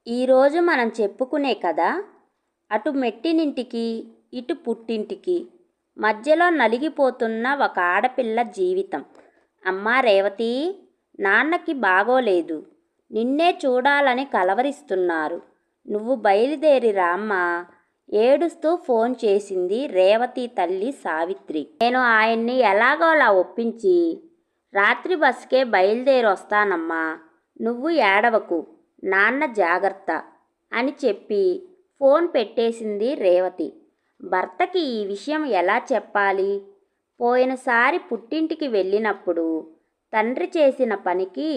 ఈరోజు మనం చెప్పుకునే కథ అటు మెట్టినింటికి ఇటు పుట్టింటికి మధ్యలో నలిగిపోతున్న ఒక ఆడపిల్ల జీవితం. అమ్మా రేవతి, నాన్నకి బాగోలేదు, నిన్నే చూడాలని కలవరిస్తున్నారు, నువ్వు బయలుదేరి రామ్మా. ఏడుస్తూ ఫోన్ చేసింది రేవతి తల్లి సావిత్రి. నేను ఆయన్ని ఎలాగోలా ఒప్పించి రాత్రి బస్కే బయలుదేరి వస్తానమ్మా, నువ్వు ఏడవకు, నాన్న జాగ్రత్త అని చెప్పి ఫోన్ పెట్టేసింది రేవతి. భర్తకి ఈ విషయం ఎలా చెప్పాలి? పోయినసారి పుట్టింటికి వెళ్ళినప్పుడు తండ్రి చేసిన పనికి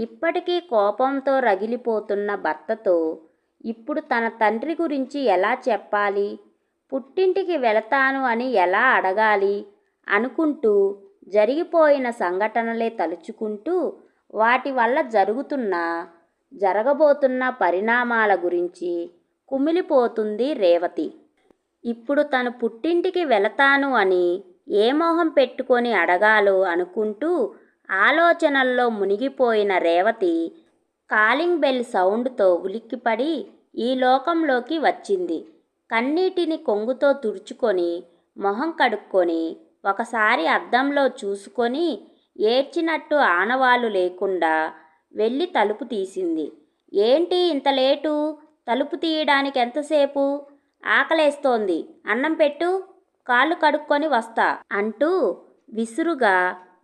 ఇప్పటికీ కోపంతో రగిలిపోతున్న భర్తతో ఇప్పుడు తన తండ్రి గురించి ఎలా చెప్పాలి? పుట్టింటికి వెళతాను అని ఎలా అడగాలి అనుకుంటూ జరిగిపోయిన సంఘటనలే తలుచుకుంటూ వాటి వల్ల జరగబోతున్న పరిణామాల గురించి కుమిలిపోతుంది రేవతి. ఇప్పుడు తను పుట్టింటికి వెళతాను అని ఏ మొహం పెట్టుకొని అడగాలో అనుకుంటూ ఆలోచనల్లో మునిగిపోయిన రేవతి కాలింగ్ బెల్ సౌండ్తో ఉలిక్కిపడి ఈ లోకంలోకి వచ్చింది. కన్నీటిని కొంగుతో తుడుచుకొని మొహం కడుక్కొని ఒకసారి అద్దంలో చూసుకొని ఏడ్చినట్టు ఆనవాళ్ళు లేకుండా వెళ్ళి తలుపు తీసింది. ఏంటి ఇంత లేటు? తలుపు తీయడానికి ఎంతసేపు? ఆకలేస్తోంది, అన్నం పెట్టు, కాళ్ళు కడుక్కొని వస్తా అంటూ విసురుగా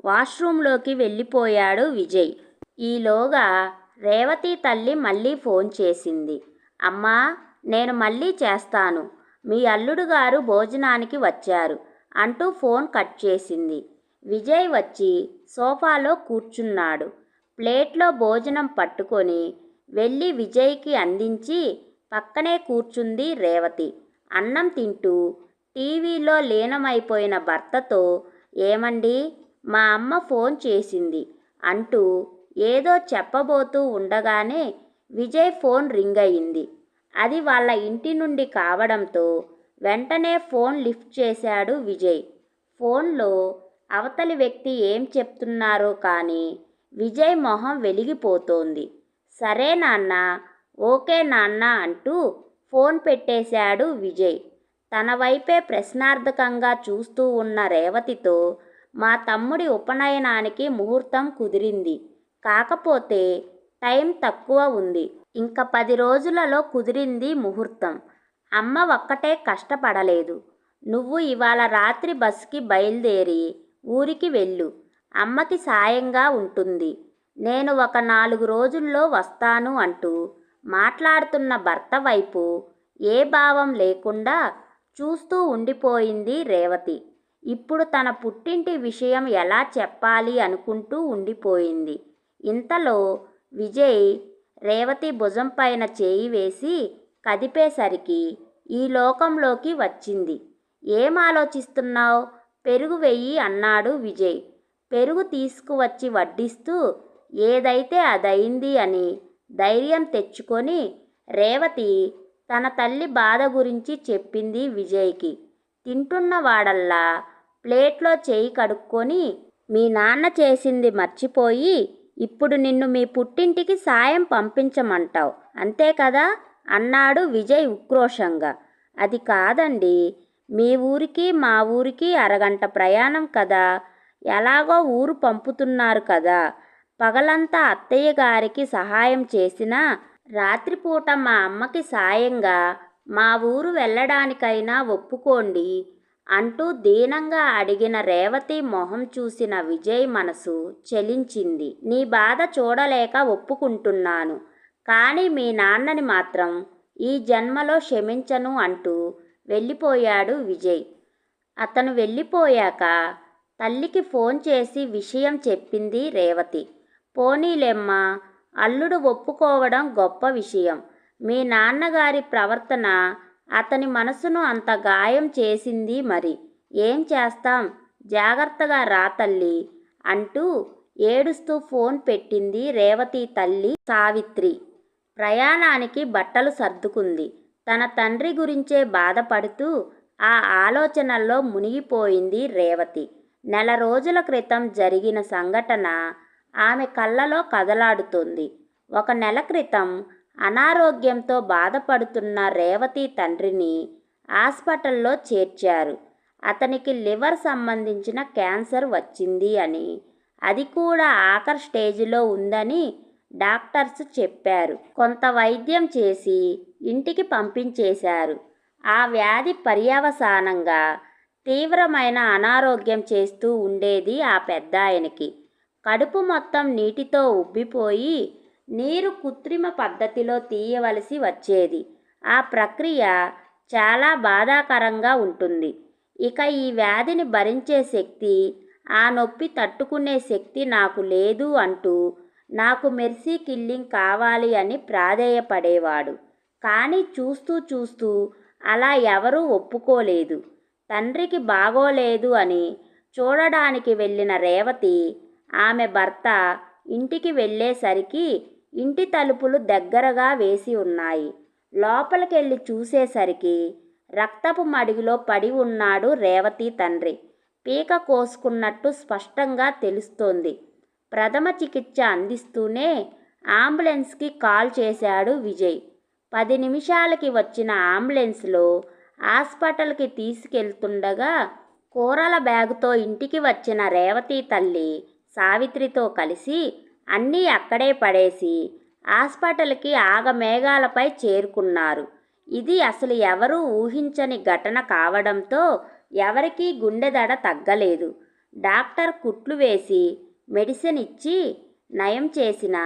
వాష్రూంలోకి వెళ్ళిపోయాడు విజయ్. ఈలోగా రేవతి తల్లి మళ్ళీ ఫోన్ చేసింది. అమ్మా, నేను మళ్ళీ చేస్తాను, మీ అల్లుడు గారు భోజనానికి వచ్చారు అంటూ ఫోన్ కట్ చేసింది. విజయ్ వచ్చి సోఫాలో కూర్చున్నాడు. ప్లేట్లో భోజనం పట్టుకొని వెళ్ళి విజయ్కి అందించి పక్కనే కూర్చుంది రేవతి. అన్నం తింటూ టీవీలో లీనమైపోయిన భర్తతో, ఏమండి, మా అమ్మ ఫోన్ చేసింది అంటూ ఏదో చెప్పబోతూ ఉండగానే విజయ్ ఫోన్ రింగ్ అయింది. అది వాళ్ళ ఇంటి నుండి కావడంతో వెంటనే ఫోన్ లిఫ్ట్ చేశాడు విజయ్. ఫోన్లో అవతలి వ్యక్తి ఏం చెప్తున్నారో కానీ విజయ్ మొహం వెలిగిపోతోంది. సరే నాన్న, ఓకే నాన్న అంటూ ఫోన్ పెట్టేశాడు విజయ్. తన వైపే ప్రశ్నార్థకంగా చూస్తూ ఉన్న రేవతితో, మా తమ్ముడి ఉపనయనానికి ముహూర్తం కుదిరింది, కాకపోతే టైం తక్కువ ఉంది, ఇంకా 10 రోజులలో కుదిరింది ముహూర్తం. అమ్మ ఒక్కటే కష్టపడలేదు, నువ్వు ఇవాళ రాత్రి బస్కి బయలుదేరి ఊరికి వెళ్ళు, అమ్మకి సాయంగా ఉంటుంది, నేను ఒక 4 రోజుల్లో వస్తాను అంటూ మాట్లాడుతున్న భర్త వైపు ఏ భావం లేకుండా చూస్తూ ఉండిపోయింది రేవతి. ఇప్పుడు తన పుట్టింటి విషయం ఎలా చెప్పాలి అనుకుంటూ ఉండిపోయింది. ఇంతలో విజయ్ రేవతి భుజం పైన చేయి వేసి కదిపేసరికి ఈ లోకంలోకి వచ్చింది. ఏం ఆలోచిస్తున్నావు? పెరుగు వెయ్యి అన్నాడు విజయ్. పెరుగు తీసుకువచ్చి వడ్డిస్తూ ఏదైతే అదయింది అని ధైర్యం తెచ్చుకొని రేవతి తన తల్లి బాధ గురించి చెప్పింది విజయ్కి. తింటున్నవాడల్లా ప్లేట్లో చేయి కడుక్కొని, మీ నాన్న చేసింది మర్చిపోయి ఇప్పుడు నిన్ను మీ పుట్టింటికి సాయం పంపించమంటావు, అంతే కదా అన్నాడు విజయ్ ఉక్రోషంగా. అది కాదండి, మీ ఊరికి మా ఊరికి అరగంట ప్రయాణం కదా, ఎలాగో ఊరు పంపుతున్నారు కదా, పగలంతా అత్తయ్య గారికి సహాయం చేసినా రాత్రిపూట మా అమ్మకి సాయంగా మా ఊరు వెళ్ళడానికైనా ఒప్పుకోండి అంటూ దీనంగా అడిగిన రేవతి మొహం చూసిన విజయ్ మనసు చలించింది. నీ బాధ చూడలేక ఒప్పుకుంటున్నాను, కానీ మీ నాన్నని మాత్రం ఈ జన్మలో క్షమించను అంటూ వెళ్ళిపోయాడు విజయ్. అతను వెళ్ళిపోయాక తల్లికి ఫోన్ చేసి విషయం చెప్పింది రేవతి. పోనీలేమ్మా, అల్లుడు ఒప్పుకోవడం గొప్ప విషయం, మీ నాన్నగారి ప్రవర్తన అతని మనసును అంత గాయం చేసింది, మరి ఏం చేస్తాం, జాగ్రత్తగా రా తల్లి అంటూ ఏడుస్తూ ఫోన్ పెట్టింది రేవతి తల్లి సావిత్రి. ప్రయాణానికి బట్టలు సర్దుకుంది. తన తండ్రి గురించే బాధపడుతూ ఆ ఆలోచనల్లో మునిగిపోయింది రేవతి. నెల రోజుల క్రితం జరిగిన సంఘటన ఆమె కళ్ళలో కదలాడుతోంది. 1 నెల క్రితం అనారోగ్యంతో బాధపడుతున్న రేవతి తండ్రిని హాస్పిటల్లో చేర్చారు. అతనికి లివర్ సంబంధించిన క్యాన్సర్ వచ్చింది అని, అది కూడా ఆఖరి స్టేజిలో ఉందని డాక్టర్స్ చెప్పారు. కొంత వైద్యం చేసి ఇంటికి పంపించేశారు. ఆ వ్యాధి పర్యవసానంగా తీవ్రమైన అనారోగ్యం చేస్తూ ఉండేది ఆ పెద్దాయనకి. కడుపు మొత్తం నీటితో ఉబ్బిపోయి నీరు కృత్రిమ పద్ధతిలో తీయవలసి వచ్చేది. ఆ ప్రక్రియ చాలా బాధాకరంగా ఉంటుంది. ఇక ఈ వ్యాధిని భరించే శక్తి, ఆ నొప్పి తట్టుకునే శక్తి నాకు లేదు అంటూ నాకు మెర్సీ కిల్లింగ్ కావాలి అని ప్రాధేయపడేవాడు. కానీ చూస్తూ చూస్తూ అలా ఎవరూ ఒప్పుకోలేదు. తండ్రికి బాగోలేదు అని చూడడానికి వెళ్ళిన రేవతి, ఆమె భర్త ఇంటికి వెళ్ళేసరికి ఇంటి తలుపులు దగ్గరగా వేసి ఉన్నాయి. లోపలికెళ్ళి చూసేసరికి రక్తపు మడిగిలో పడి ఉన్నాడు రేవతి తండ్రి. పీక కోసుకున్నట్టు స్పష్టంగా తెలుస్తోంది. ప్రథమ చికిత్స అందిస్తూనే అంబులెన్స్కి కాల్ చేశాడు విజయ్. 10 నిమిషాలకి వచ్చిన అంబులెన్స్లో హాస్పిటల్కి తీసుకెళ్తుండగా కూరల బ్యాగుతో ఇంటికి వచ్చిన రేవతి తల్లి సావిత్రితో కలిసి అన్నీ అక్కడే పడేసి హాస్పిటల్కి ఆగమేఘాలపై చేరుకున్నారు. ఇది అసలు ఎవరూ ఊహించని ఘటన కావడంతో ఎవరికీ గుండెదడ తగ్గలేదు. డాక్టర్ కుట్లు వేసి మెడిసిన్ ఇచ్చి నయం చేసినా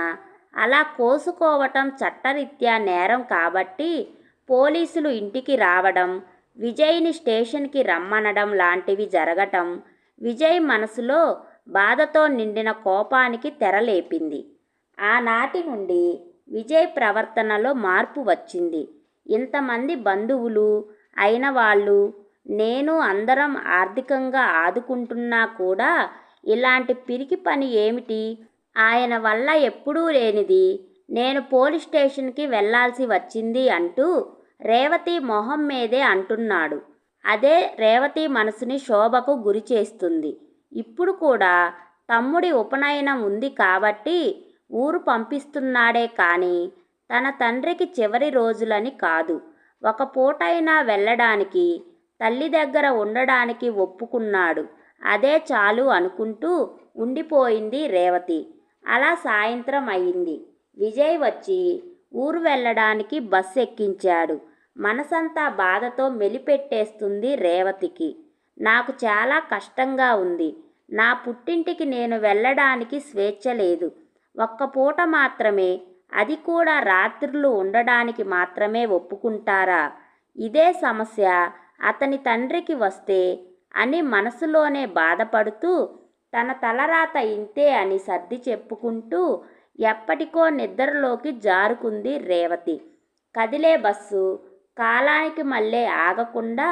అలా కోసుకోవటం చట్టరీత్యా నేరం కాబట్టి పోలీసులు ఇంటికి రావడం, విజయ్ని స్టేషన్కి రమ్మనడం లాంటివి జరగటం విజయ్ మనసులో బాధతో నిండిన కోపానికి తెరలేపింది. ఆనాటి నుండి విజయ్ ప్రవర్తనలో మార్పు వచ్చింది. ఇంతమంది బంధువులు అయిన వాళ్ళు, నేను అందరం ఆర్థికంగా ఆదుకుంటున్నా కూడా ఇలాంటి పిరికి పని ఏమిటి? ఆయన వల్ల ఎప్పుడూ లేనిది నేను పోలీస్ స్టేషన్కి వెళ్లాల్సి వచ్చింది అంటూ రేవతి మొహం మీదే అంటున్నాడు. అదే రేవతి మనసుని శోభకు గురి చేస్తుంది. ఇప్పుడు కూడా తమ్ముడి ఉపనయనం ఉంది కాబట్టి ఊరు పంపిస్తున్నాడే కానీ తన తండ్రికి చివరి రోజులని కాదు. ఒక పూటైనా వెళ్ళడానికి, తల్లి దగ్గర ఉండడానికి ఒప్పుకున్నాడు. అదే చాలు అనుకుంటూ ఉండిపోయింది రేవతి. అలా సాయంత్రం అయింది. విజయ్ వచ్చి ఊరు వెళ్ళడానికి బస్సు ఎక్కించాడు. మనసంతా బాధతో మెలిపెట్టేస్తుంది రేవతికి. నాకు చాలా కష్టంగా ఉంది. నా పుట్టింటికి నేను వెళ్ళడానికి స్వేచ్ఛ లేదు. ఒక్క పూట మాత్రమే, అది కూడా రాత్రులు ఉండడానికి మాత్రమే ఒప్పుకుంటారా? ఇదే సమస్య అతని తండ్రికి వస్తే అని మనసులోనే బాధపడుతూ తన తలరాత ఇంతే అని సర్ది చెప్పుకుంటూ ఎప్పటికో నిద్రలోకి జారుకుంది రేవతి. కదిలే బస్సు కాలానికి మళ్ళీ ఆగకుండా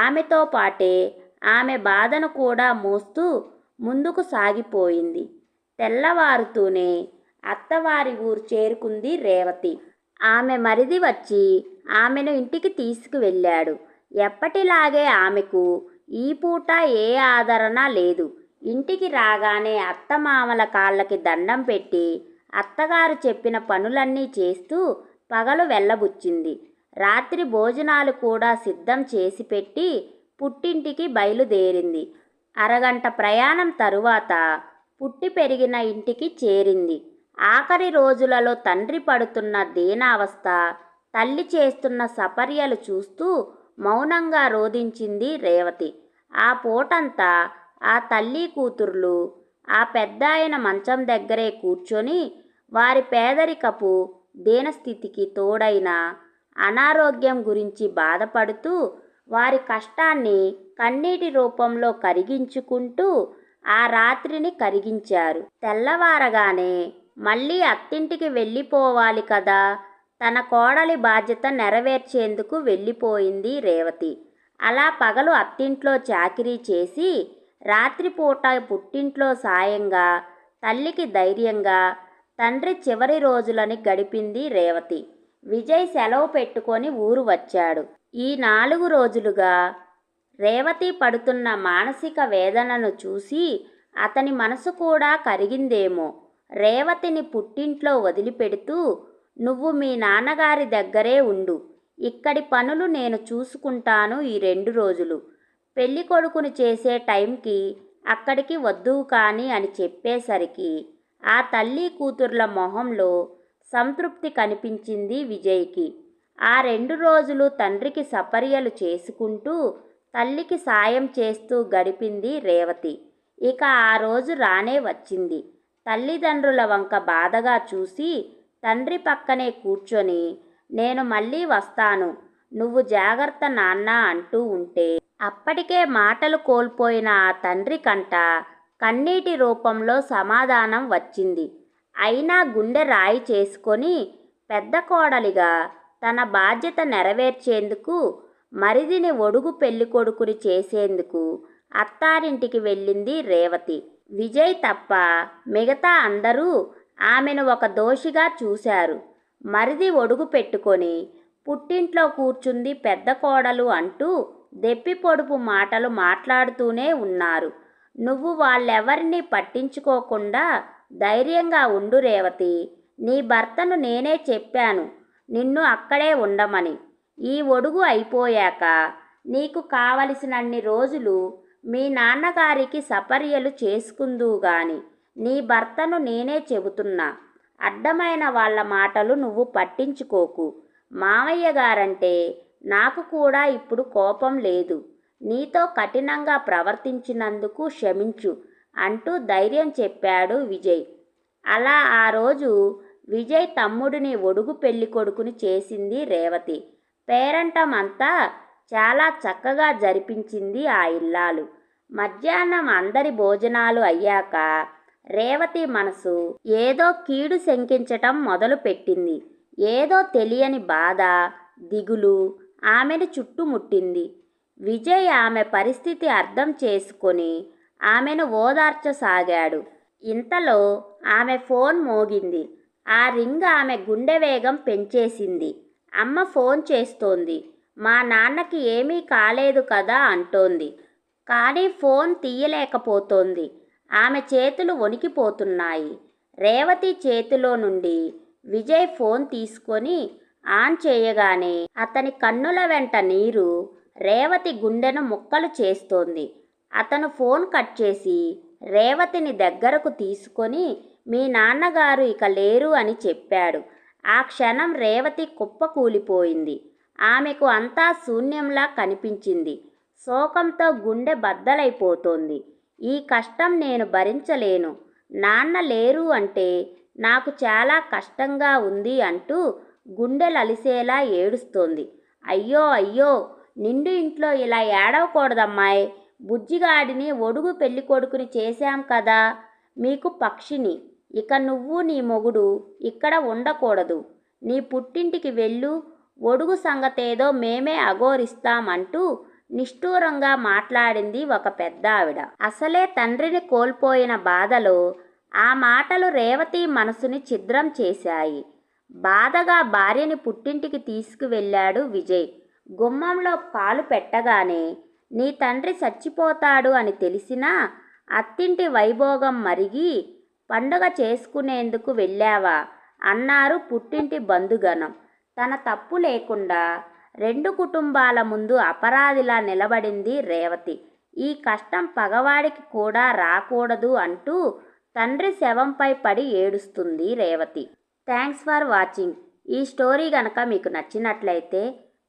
ఆమెతో పాటే ఆమె బాధను కూడా మోస్తూ ముందుకు సాగిపోయింది. తెల్లవారుతూనే అత్తవారి ఊరు చేరుకుంది రేవతి. ఆమె మరిది వచ్చి ఆమెను ఇంటికి తీసుకువెళ్ళాడు. ఎప్పటిలాగే ఆమెకు ఈ పూట ఏ ఆదరణ లేదు. ఇంటికి రాగానే అత్తమామల కాళ్ళకి దండం పెట్టి అత్తగారు చెప్పిన పనులన్నీ చేస్తూ పగలు వెళ్ళబుచ్చింది. రాత్రి భోజనాలు కూడా సిద్ధం చేసి పెట్టి పుట్టింటికి బయలుదేరింది. అరగంట ప్రయాణం తరువాత పుట్టి పెరిగిన ఇంటికి చేరింది. ఆఖరి రోజులలో తండ్రి పడుతున్న దీనావస్థ, తల్లి చేస్తున్న సపర్యలు చూస్తూ మౌనంగా రోదించింది రేవతి. ఆ పూటంతా ఆ తల్లి కూతుర్లు ఆ పెద్దాయన మంచం దగ్గరే కూర్చొని వారి పేదరికపు దీనస్థితికి తోడైన అనారోగ్యం గురించి బాధపడుతూ వారి కష్టాన్ని కన్నీటి రూపంలో కరిగించుకుంటూ ఆ రాత్రిని కరిగించారు. తెల్లవారగానే మళ్ళీ అత్తింటికి వెళ్ళిపోవాలి కదా. తన కోడలి బాధ్యత నెరవేర్చేందుకు వెళ్ళిపోయింది రేవతి. అలా పగలు అత్తింట్లో చాకిరీ చేసి రాత్రిపూట పుట్టింట్లో సాయంగా, తల్లికి ధైర్యంగా తండ్రి చివరి రోజులని గడిపింది రేవతి. విజయ్ సెలవు పెట్టుకొని ఊరు వచ్చాడు. ఈ 4 రోజులుగా రేవతి పడుతున్న మానసిక వేదనను చూసి అతని మనసు కూడా కరిగిందేమో. రేవతిని పుట్టింట్లో వదిలిపెడుతూ నువ్వు మీ నాన్నగారి దగ్గరే ఉండు. ఇక్కడి పనులు నేను చూసుకుంటాను ఈ 2 రోజులు. పెళ్లి కొడుకుని చేసే టైంకి అక్కడికి వద్దువు కానీ అని చెప్పేసరికి ఆ తల్లి కూతుర్ల మొహంలో సంతృప్తి కనిపించింది విజయ్కి. ఆ 2 రోజులు తండ్రికి సపర్యలు చేసుకుంటూ తల్లికి సాయం చేస్తూ గడిపింది రేవతి. ఇక ఆ రోజు రానే వచ్చింది. తల్లిదండ్రుల వంక బాధగా చూసి తండ్రి పక్కనే కూర్చొని, నేను మళ్ళీ వస్తాను, నువ్వు జాగ్రత్త నాన్నా అంటూ ఉంటే అప్పటికే మాటలు కోల్పోయిన ఆ తండ్రి కంట కన్నీటి రూపంలో సమాధానం వచ్చింది. అయినా గుండె రాయి చేసుకొని పెద్ద కోడలిగా తన బాధ్యత నెరవేర్చేందుకు మరిదిని ఒడుగు పెళ్ళికొడుకుని చేసేందుకు అత్తారింటికి వెళ్ళింది రేవతి. విజయ్ తప్ప మిగతా అందరూ ఆమెను ఒక దోషిగా చూశారు. మరిది ఒడుగు పెట్టుకొని పుట్టింట్లో కూర్చుంది పెద్ద కోడలు అంటూ దెప్పి పొడుపు మాటలు మాట్లాడుతూనే ఉన్నారు. నువ్వు వాళ్ళెవరినీ పట్టించుకోకుండా ధైర్యంగా ఉండు రేవతి. నీ భర్తను నేనే చెప్పాను నిన్ను అక్కడే ఉండమని. ఈ ఒడుగు అయిపోయాక నీకు కావలసినన్ని రోజులు మీ నాన్నగారికి సపర్యలు చేసుకుందువు గాని నీ భర్తను నేనే చెబుతున్నా. అడ్డమైన వాళ్ళ మాటలు నువ్వు పట్టించుకోకు. మామయ్య గారంటే నాకు కూడా ఇప్పుడు కోపం లేదు. నీతో కఠినంగా ప్రవర్తించినందుకు క్షమించు అంటూ ధైర్యం చెప్పాడు విజయ్. అలా ఆ రోజు విజయ్ తమ్ముడిని ఒడుగు పెళ్లి కొడుకుని చేసింది రేవతి. పేరంటం అంతా చాలా చక్కగా జరిపించింది ఆ ఇల్లాలు. మధ్యాహ్నం అందరి భోజనాలు అయ్యాక రేవతి మనసు ఏదో కీడు శంకించటం మొదలుపెట్టింది. ఏదో తెలియని బాధ, దిగులు ఆమెను చుట్టుముట్టింది. విజయ్ ఆమె పరిస్థితి అర్థం చేసుకొని ఆమెను ఓదార్చసాగాడు. ఇంతలో ఆమె ఫోన్ మోగింది. ఆ రింగ్ ఆమె గుండె వేగం పెంచేసింది. అమ్మ ఫోన్ చేస్తోంది. మా నాన్నకి ఏమీ కాలేదు కదా అంటోంది. కానీ ఫోన్ తీయలేకపోతోంది. ఆమె చేతులు వణికిపోతున్నాయి. రేవతి చేతిలో నుండి విజయ్ ఫోన్ తీసుకొని ఆన్ చేయగానే అతని కన్నుల వెంట నీరు రేవతి గుండెను ముక్కలు చేస్తోంది. అతను ఫోన్ కట్ చేసి రేవతిని దగ్గరకు తీసుకొని మీ నాన్నగారు ఇక లేరు అని చెప్పాడు. ఆ క్షణం రేవతి కుప్పకూలిపోయింది. ఆమెకు అంతా శూన్యంలా కనిపించింది. శోకంతో గుండె బద్దలైపోతోంది. ఈ కష్టం నేను భరించలేను. నాన్న లేరు అంటే నాకు చాలా కష్టంగా ఉంది అంటూ గుండెలలిసేలా ఏడుస్తోంది. అయ్యో అయ్యో, నిండు ఇంట్లో ఇలా ఏడవకూడదమ్మాయి. బుజ్జిగాడిని ఒడుగు పెళ్లి కొడుకుని చేశాం కదా. మీకు పక్షిని. ఇక నువ్వు నీ మొగుడు ఇక్కడ ఉండకూడదు. నీ పుట్టింటికి వెళ్ళు. ఒడుగు సంగతేదో మేమే అఘోరిస్తామంటూ నిష్ఠూరంగా మాట్లాడింది ఒక పెద్దావిడ. అసలే తండ్రిని కోల్పోయిన బాధలో ఆ మాటలు రేవతి మనసుని ఛిద్రం చేశాయి. బాధగా భార్యని పుట్టింటికి తీసుకువెళ్ళాడు విజయ్. గుమ్మంలో కాలు పెట్టగానే నీ తండ్రి చచ్చిపోతాడు అని తెలిసినా అత్తింటి వైభోగం మరిగి పండుగ చేసుకునేందుకు వెళ్ళావా అన్నారు పుట్టింటి బంధుగణం. తన తప్పు లేకుండా 2 కుటుంబాల ముందు అపరాధిలా నిలబడింది రేవతి. ఈ కష్టం పగవాడికి కూడా రాకూడదు అంటూ తండ్రి శవంపై పడి ఏడుస్తుంది రేవతి. Thanks for watching. ఈ స్టోరీ కనుక మీకు నచ్చినట్లయితే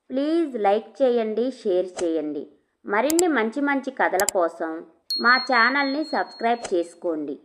ప్లీజ్ లైక్ చేయండి, షేర్ చేయండి. మరిన్ని మంచి మంచి కథల కోసం మా ఛానల్ని సబ్స్క్రైబ్ చేసుకోండి.